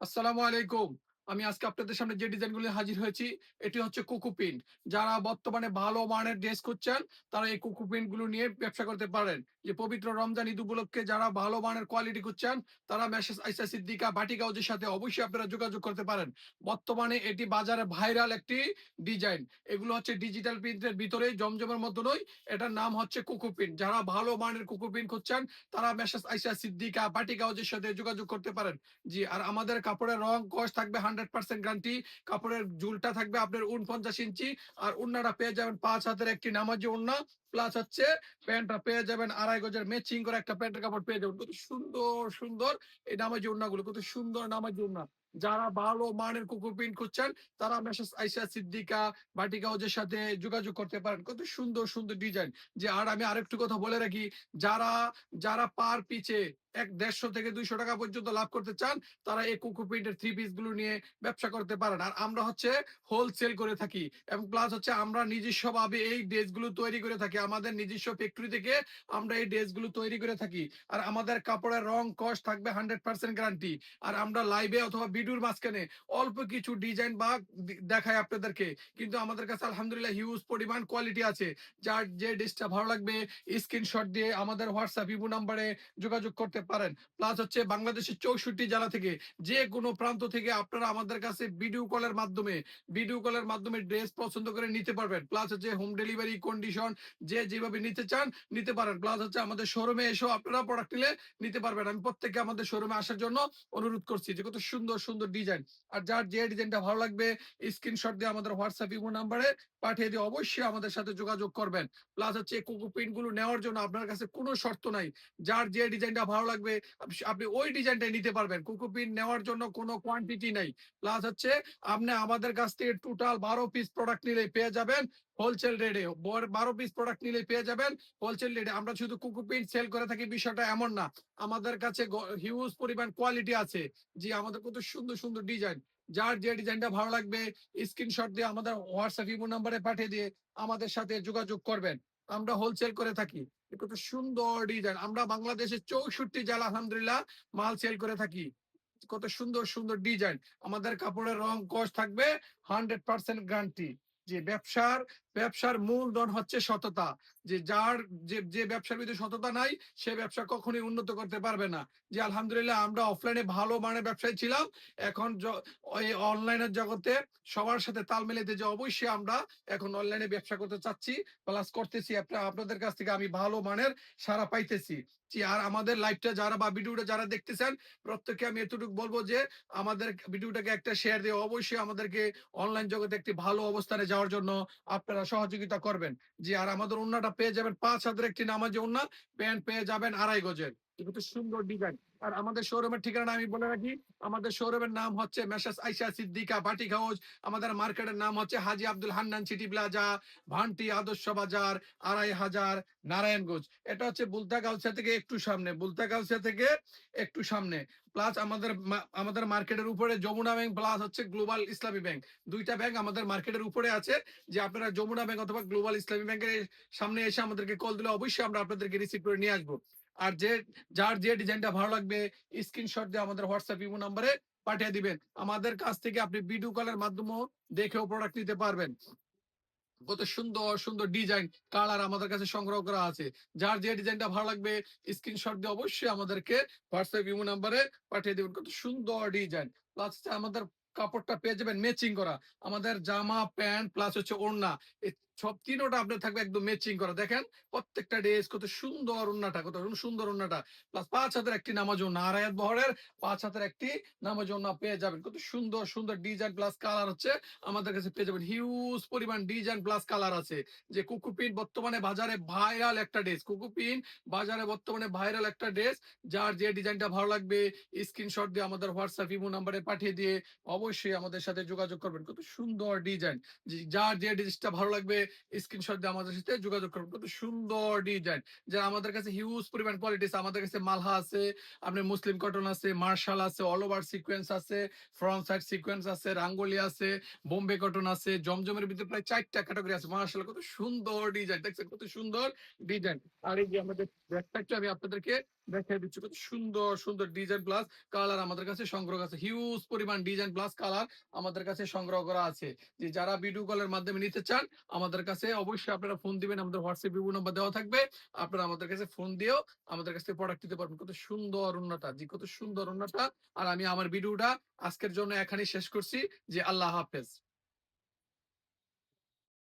আসসালামু আলাইকুম। আমি আজকে আপনাদের সামনে যে ডিজাইনগুলো হাজির হয়েছি, এটি হচ্ছে কোকো প্রিন্ট। যারা বর্তমানে ভালো মানের ড্রেস খুঁজছেন, তারা এই কোকো প্রিন্ট গুলো নিয়ে ব্যবসা করতে পারেন। যে পবিত্র রমজান ঈদ উপলক্ষে যারা ভালো মানের কোয়ালিটি খুঁজছেন, তারা মেসেজ আইসা সিদ্দিকা বাটিক হাউজের সাথে অবশ্যই আপনারা যোগাযোগ করতে পারেন। বর্তমানে এটি বাজারে ভাইরাল একটি ডিজাইন। এগুলো হচ্ছে ডিজিটাল প্রিন্টের ভিতরেই জমজমের মতনই। এটার নাম হচ্ছে কোকো প্রিন্ট। যারা ভালো মানের কোকো প্রিন্ট খুঁজছেন, তারা মেসেজ আইসা সিদ্দিকা বাটিক হাউসের সাথে যোগাযোগ করতে পারেন। জি, আর আমাদের কাপড়ের রং কস থাকবে 100% গ্যারান্টি। কাপড়ের ঝুলটা থাকবে আপনার 49 ইঞ্চি। আর ওড়নাটা পেয়ে যাবেন 5 হাতের একটি নামাজি ওড়না। প্লাস হচ্ছে প্যান্টটা পেয়ে যাবেন 2.5 গজের ম্যাচিং করে একটা প্যান্টের কাপড় পেয়ে যাবেন। কত সুন্দর সুন্দর এই নামাজি ওড়নাগুলো, কত সুন্দর নামাজি ওড়না। যারা ভালো মানের কোকো প্রিন্ট খুঁজছেন, তারা মেসেজ আইসা সিদ্দিকা বাটিক হাউসের সাথে যোগাযোগ করতে পারেন। কত সুন্দর সুন্দর ডিজাইন। যে আর আমি আরেকটু কথা বলে রাখি, যারা যারা পার পিছে 150 থেকে 200 টাকা পর্যন্ত লাভ করতে চান, তারা এই কোকো প্রিন্টের থ্রি পিস গুলো নিয়ে ব্যবসা করতে পারেন। আর আমরা হচ্ছে হোলসেল করে থাকি, এবং প্লাস হচ্ছে আমরা নিজস্ব ভাবে এই ড্রেস গুলো তৈরি করে থাকি। আমাদের নিজস্ব ফ্যাক্টরি থেকে আমরা এই ড্রেস গুলো তৈরি করে থাকি। আর আমাদের কাপড়ের রং কস থাকবে 100% গ্যারান্টি। আর আমরা লাইভে অথবা ভিডিওর মাঝখানে অল্প কিছু ডিজাইন বা দেখাই আপনাদেরকে, কিন্তু আমাদের কাছে আলহামদুলিল্লাহ হিউজ পরিমাণ কোয়ালিটি আছে। যার যে ড্রেসটা ভালো লাগবে, স্ক্রিনশট দিয়ে আমাদের হোয়াটসঅ্যাপ ইমো নাম্বারে যোগাযোগ করতে পারেন। প্লাস হচ্ছে বাংলাদেশের 64 জেলা থেকে যে কোনো প্রান্ত থেকে আপনারা আমাদের কাছে ভিডিও কলের মাধ্যমে ড্রেস পছন্দ করে নিতে পারবেন। প্লাস হচ্ছে হোম ডেলিভারি কন্ডিশন, যে যেভাবে নিতে চান নিতে পারেন। প্লাস হচ্ছে আমাদের শোরুমে এসেও আপনারা প্রোডাক্ট নিলে নিতে পারবেন। আমি প্রত্যেককে আমাদের শোরুমে আসার জন্য অনুরোধ করছি। যে কত সুন্দর সুন্দর ডিজাইন। আর যার যে ডিজাইনটা ভালো লাগবে, স্ক্রিনশট দিয়ে আমাদের হোয়াটসঅ্যাপ ইমো নাম্বারে পাঠিয়ে দিয়ে অবশ্যই আমাদের সাথে যোগাযোগ করবেন। প্লাস হচ্ছে কোকো প্রিন্ট গুলো নেওয়ার জন্য আপনার কাছে কোনো শর্ত নাই। যার যে ডিজাইনটা ভালো লাগবে, আপনি ওই ডিজাইনটাই নিতে পারবেন। কোকো প্রিন্ট নেওয়ার জন্য কোনো কোয়ান্টিটি নাই। প্লাস হচ্ছে আপনি আমাদের কাছ থেকে টোটাল 12 পিস প্রোডাক্ট নিলে পেয়ে যাবেন হোলসেল রেটে। 12 পিস প্রোডাক্ট নিলে পেয়ে যাবেন হোলসেল রেটে। আমরা শুধু কোকো প্রিন্ট সেল করে থাকি বিষয়টা এমন না। আমাদের কাছে হিউজ পরিমাণ কোয়ালিটি আছে। জি, আমাদের কত সুন্দর সুন্দর ডিজাইন। যার যে ডিজাইনটা ভালো লাগবে, স্ক্রিনশট দিয়ে আমাদের হোয়াটসঅ্যাপ ইমো নাম্বারে পাঠিয়ে দিয়ে আমাদের সাথে যোগাযোগ করবেন। আমরা হোলসেল করে থাকি। কত সুন্দর ডিজাইন। আমরা বাংলাদেশের 64 জেলা আলহামদুলিল্লাহ মাল সেল করে থাকি। কত সুন্দর সুন্দর ডিজাইন। আমাদের কাপড়ের রং কস থাকবে 100% গ্যারান্টি। যে ব্যবসার মূলধন হচ্ছে সততা। যে যার যে ব্যবসার ভিতরে সততা নাই, সে ব্যবসা কখনোই উন্নত করতে পারবে না। যে আলহামদুলিল্লাহ আমরা অফলাইনে ভালো মানের ব্যবসায়ী ছিলাম। এখন ওই অনলাইনের জগতে সবার সাথে তাল মিলাতে যে অবশ্যই আমরা এখন অনলাইনে ব্যবসা করতে চাচ্ছি, প্লাস করতেছি। আপনাদের কাছ থেকে আমি ভালো মানের সাড়া পাইতেছি। জি, আর আমাদের লাইভটা যারা বা ভিডিওটা যারা দেখতেছেন, প্রত্যেককে আমি এতটুকু বলবো যে আমাদের ভিডিওটাকে একটা শেয়ার দিয়ে অবশ্যই আমাদেরকে অনলাইন জগতে একটি ভালো অবস্থানে যাওয়ার জন্য আপনারা সহযোগিতা করবেন। জি, আর আমাদের ওন্নাটা পেয়ে যাবেন 5 হাতের একটি নামাজি ওন্না। প্যান্ট পেয়ে যাবেন 2.5 গজের। কিন্তু সুন্দর ডিজাইন। আর আমাদের শোরুমের ঠিকানা আমি বলে রাখি, আমাদের শোরুমের নাম হচ্ছে মেসার্স আইসা সিদ্দিকা বাটিক হাউস। আমাদের মার্কেটের নাম হচ্ছে হাজী আব্দুল হান্নান সিটি প্লাজা, ভান্টি আদর্শ বাজার, 2.5 নারায়ণগঞ্জ। এটা হচ্ছে বুলতা গাউসিয়া থেকে একটু সামনে, প্লাস আমাদের মার্কেটের উপরে যমুনা ব্যাংক, প্লাস হচ্ছে গ্লোবাল ইসলামী ব্যাংক। দুইটা ব্যাংক আমাদের মার্কেটের উপরে আছে। যে আপনারা যমুনা ব্যাংক অথবা গ্লোবাল ইসলামী ব্যাংকের সামনে এসে আমাদেরকে কল দিলে অবশ্যই আমরা আপনাদেরকে রিসিভ করে নিয়ে আসবো। আর যার যে ডিজাইনটা ভালো লাগবে, স্ক্রিনশট দিয়ে আমাদের হোয়াটসঅ্যাপ ইমো নাম্বারে পাঠিয়ে দিবেন। আমাদের কাছ থেকে আপনি ভিডিও কলের মাধ্যমেও দেখেও প্রোডাক্ট নিতে পারবেন। কত সুন্দর সুন্দর ডিজাইন, কালার আমাদের কাছে সংগ্রহ করা আছে। যার যে ডিজাইনটা ভালো লাগবে, স্ক্রিনশট দিয়ে অবশ্যই আমাদেরকে হোয়াটসঅ্যাপ ইমো নাম্বারে পাঠিয়ে দিবেন। কত সুন্দর ডিজাইন। প্লাস আমাদের কাপড়টা পেয়ে যাবেন ম্যাচিং করা। আমাদের জামা প্যান্ট প্লাস হচ্ছে ওড়না, এই সব তিনোটা আপনার থাকবে একদম ম্যাচিং করা। দেখেন প্রত্যেকটা ড্রেস কত সুন্দর ওড়নাটা, কত সুন্দর ওড়নাটা। প্লাস 5 হাতের একটি নামাজ ওড়না, আড়াইয়াত বহরের 5 হাতের একটি নামাজ ওড়না পেয়ে যাবেন। কত সুন্দর সুন্দর ডিজাইন প্লাস কালার হচ্ছে আমাদের কাছে পেয়ে যাবেন। হিউজ পরিমাণ ডিজাইন প্লাস কালার আছে। যে কোকো প্রিন্ট বর্তমানে বাজারে ভাইরাল একটা ড্রেস। কোকো প্রিন্ট বাজারে বর্তমানে ভাইরাল একটা ড্রেস। যার যে ডিজাইনটা ভালো লাগবে, স্ক্রিনশট দিয়ে আমাদের হোয়াটসঅ্যাপ ইমো নাম্বারে পাঠিয়ে দিয়ে অবশ্যই আমাদের সাথে যোগাযোগ করবেন। কত সুন্দর ডিজাইন। যার যে ড্রেসটা ভালো লাগবে, স্ক্রিনশট দিয়ে আমাদের সাথে যোগাযোগ করবেন। কত সুন্দর ডিজাইন, যারা আমাদের কাছে হিউজ পরিমাণ কোয়ালিটি আছে। আমাদের কাছে মালহা আছে, আপনার মুসলিম কটন আছে, মার্শাল আছে, অল ওভার সিকোয়েন্স আছে, ফ্রন্ট সাইড সিকোয়েন্স আছে, রাঙ্গোলি আছে, বোম্বে কটন আছে, জমজমের ভিতরে প্রায় 4টা ক্যাটাগরি আছে। মার্শাল কত সুন্দর ডিজাইন, দেখছেন কত সুন্দর ডিজাইন। আর এই যে আমাদের ব্যাকপ্যাকটা আমি আপনাদেরকে দেখাই দিচ্ছি, কত সুন্দর সুন্দর ডিজাইন প্লাস কালার আমাদের কাছে সংগ্রহ আছে। হিউজ পরিমাণ ডিজাইন প্লাস কালার আমাদের কাছে সংগ্রহ করা আছে। যে যারা ভিডিও কলের মাধ্যমে নিতে চান আমাদের কাছে অবশ্যই আপনারা ফোন দিবেন, আমাদের হোয়াটসঅ্যাপ ভিভো নাম্বার দেওয়া থাকবে। আপনারা আমাদের কাছে ফোন দিয়েও আমাদের কাছে প্রোডাক্ট নিতে পারবেন। কত সুন্দর ওন্নাটা, জি কত সুন্দর ওন্নাটা। আর আমি আমার ভিডিওটা আজকের জন্য এখানেই শেষ করছি। যে আল্লাহ হাফেজ।